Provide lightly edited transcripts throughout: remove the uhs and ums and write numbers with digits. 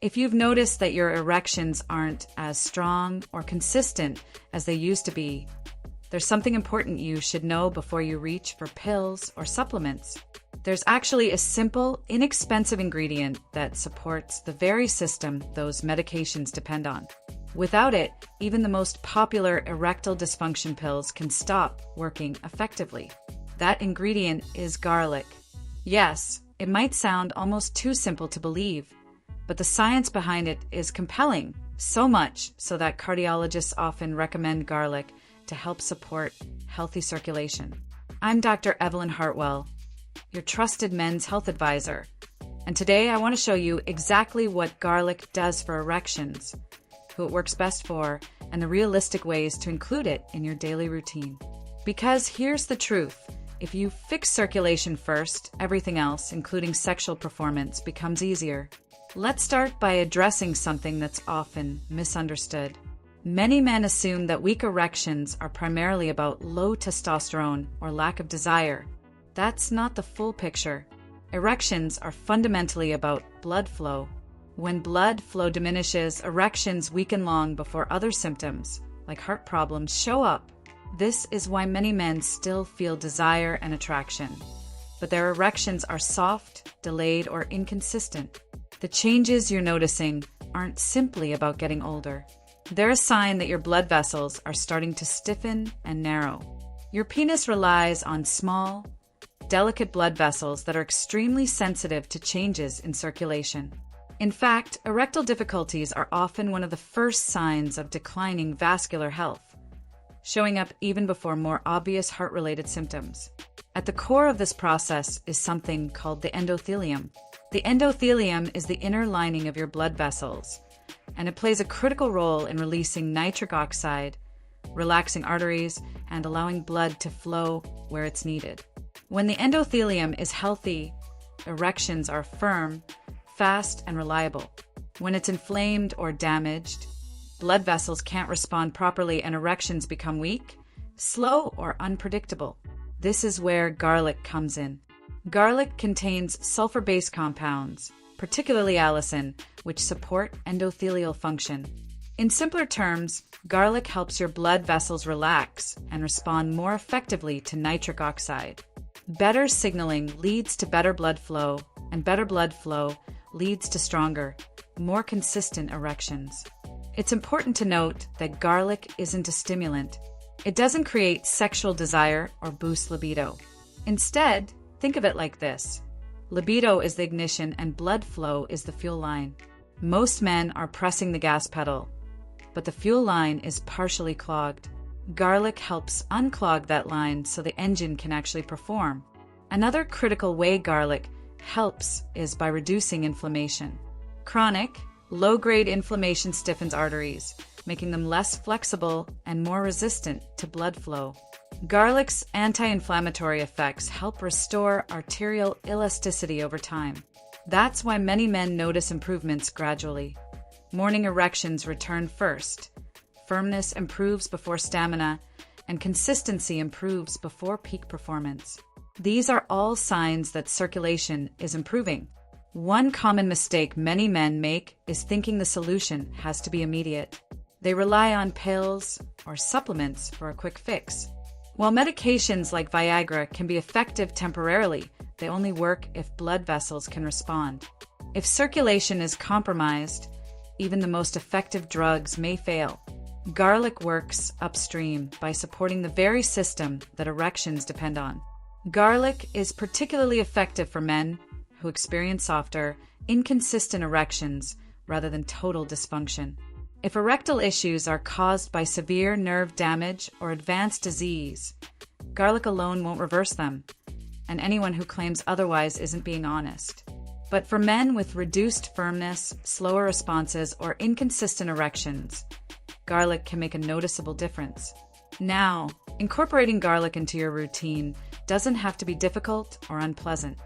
If you've noticed that your erections aren't as strong or consistent as they used to be, there's something important you should know before you reach for pills or supplements. There's actually a simple, inexpensive ingredient that supports the very system those medications depend on. Without it, even the most popular erectile dysfunction pills can stop working effectively. That ingredient is garlic. Yes, it might sound almost too simple to believe, but the science behind it is compelling, so much so that cardiologists often recommend garlic to help support healthy circulation. I'm Dr. Evelyn Hartwell, your trusted men's health advisor, and today I want to show you exactly what garlic does for erections, who it works best for, and the realistic ways to include it in your daily routine. Because here's the truth. If you fix circulation first, everything else, including sexual performance, becomes easier. Let's start by addressing something that's often misunderstood. Many men assume that weak erections are primarily about low testosterone or lack of desire. That's not the full picture. Erections are fundamentally about blood flow. When blood flow diminishes, erections weaken long before other symptoms, like heart problems, show up. This is why many men still feel desire and attraction, but their erections are soft, delayed, or inconsistent. The changes you're noticing aren't simply about getting older. They're a sign that your blood vessels are starting to stiffen and narrow. Your penis relies on small, delicate blood vessels that are extremely sensitive to changes in circulation. In fact, erectile difficulties are often one of the first signs of declining vascular health, showing up even before more obvious heart-related symptoms. At the core of this process is something called the endothelium. The endothelium is the inner lining of your blood vessels, and it plays a critical role in releasing nitric oxide, relaxing arteries, and allowing blood to flow where it's needed. When the endothelium is healthy, erections are firm, fast, and reliable. When it's inflamed or damaged, blood vessels can't respond properly and erections become weak, slow, or unpredictable. This is where garlic comes in. Garlic contains sulfur-based compounds, particularly allicin, which support endothelial function. In simpler terms, garlic helps your blood vessels relax and respond more effectively to nitric oxide. Better signaling leads to better blood flow, and better blood flow leads to stronger, more consistent erections. It's important to note that garlic isn't a stimulant. It doesn't create sexual desire or boost libido. Instead, think of it like this. Libido is the ignition and blood flow is the fuel line. Most men are pressing the gas pedal, but the fuel line is partially clogged. Garlic helps unclog that line so the engine can actually perform. Another critical way garlic helps is by reducing inflammation. Chronic, low-grade inflammation stiffens arteries, making them less flexible and more resistant to blood flow. Garlic's anti-inflammatory effects help restore arterial elasticity over time. That's why many men notice improvements gradually. Morning erections return first. Firmness improves before stamina, and consistency improves before peak performance. These are all signs that circulation is improving. One common mistake many men make is thinking the solution has to be immediate. They rely on pills or supplements for a quick fix. While medications like Viagra can be effective temporarily, they only work if blood vessels can respond. If circulation is compromised, even the most effective drugs may fail. Garlic works upstream by supporting the very system that erections depend on. Garlic is particularly effective for men who experience softer, inconsistent erections rather than total dysfunction. If erectile issues are caused by severe nerve damage or advanced disease, garlic alone won't reverse them, and anyone who claims otherwise isn't being honest. But for men with reduced firmness, slower responses, or inconsistent erections, garlic can make a noticeable difference. Now, incorporating garlic into your routine doesn't have to be difficult or unpleasant.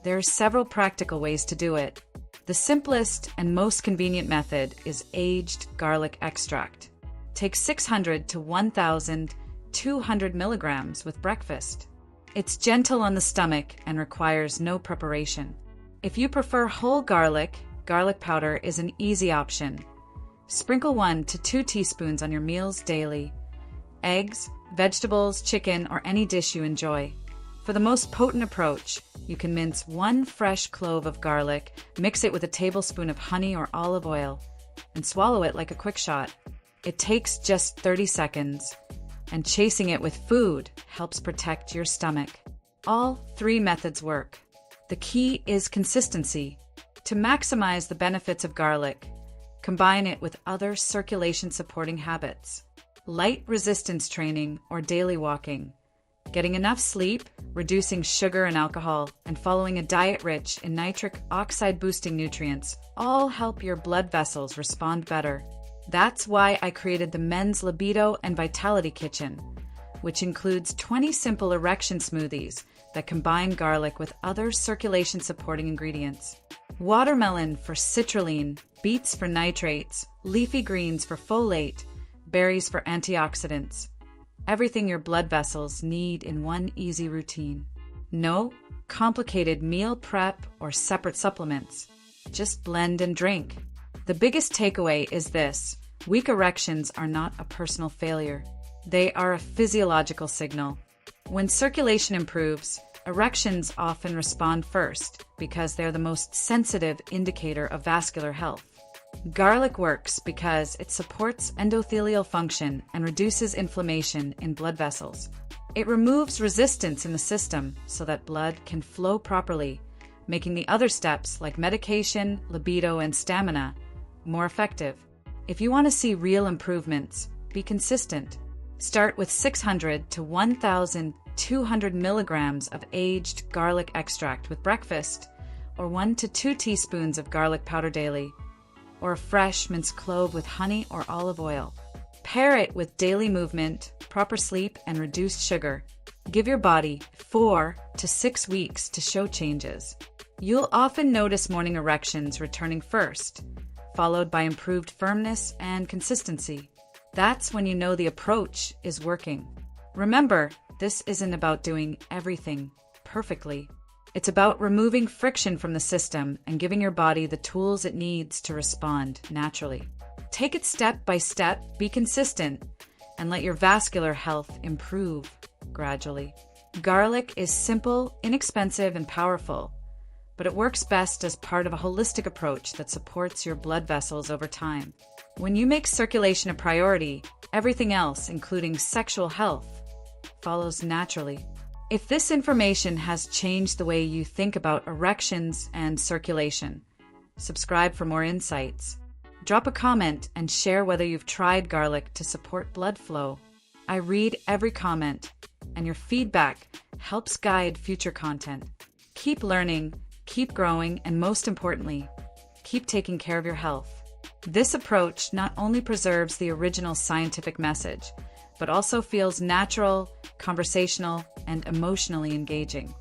There are several practical ways to do it. The simplest and most convenient method is aged garlic extract. Take 600 to 1,200 milligrams with breakfast. It's gentle on the stomach and requires no preparation. If you prefer whole garlic, garlic powder is an easy option. Sprinkle 1 to 2 teaspoons on your meals daily. Eggs, vegetables, chicken, or any dish you enjoy. For the most potent approach, you can mince 1 fresh clove of garlic, mix it with a tablespoon of honey or olive oil, and swallow it like a quick shot. It takes just 30 seconds, and chasing it with food helps protect your stomach. All 3 methods work. The key is consistency. To maximize the benefits of garlic, combine it with other circulation-supporting habits. Light resistance training or daily walking. Getting enough sleep, reducing sugar and alcohol, and following a diet rich in nitric oxide-boosting nutrients all help your blood vessels respond better. That's why I created the Men's Libido and Vitality Kitchen, which includes 20 simple erection smoothies that combine garlic with other circulation-supporting ingredients. Watermelon for citrulline, beets for nitrates, leafy greens for folate, berries for antioxidants. Everything your blood vessels need in one easy routine. No complicated meal prep or separate supplements. Just blend and drink. The biggest takeaway is this: weak erections are not a personal failure. They are a physiological signal. When circulation improves, erections often respond first because they're the most sensitive indicator of vascular health. Garlic works because it supports endothelial function and reduces inflammation in blood vessels. It removes resistance in the system so that blood can flow properly, making the other steps like medication, libido, and stamina more effective. If you want to see real improvements, be consistent. Start with 600 to 1,200 milligrams of aged garlic extract with breakfast, or 1 to 2 teaspoons of garlic powder daily, or a fresh minced clove with honey or olive oil. Pair it with daily movement, proper sleep, and reduced sugar. Give your body 4 to 6 weeks to show changes. You'll often notice morning erections returning first, followed by improved firmness and consistency. That's when you know the approach is working. Remember, this isn't about doing everything perfectly. It's about removing friction from the system and giving your body the tools it needs to respond naturally. Take it step by step, be consistent, and let your vascular health improve gradually. Garlic is simple, inexpensive, and powerful, but it works best as part of a holistic approach that supports your blood vessels over time. When you make circulation a priority, everything else, including sexual health, follows naturally. If this information has changed the way you think about erections and circulation, subscribe for more insights. Drop a comment and share whether you've tried garlic to support blood flow. I read every comment, and your feedback helps guide future content. Keep learning, keep growing, and most importantly, keep taking care of your health. This approach not only preserves the original scientific message, but also feels natural, conversational, and emotionally engaging.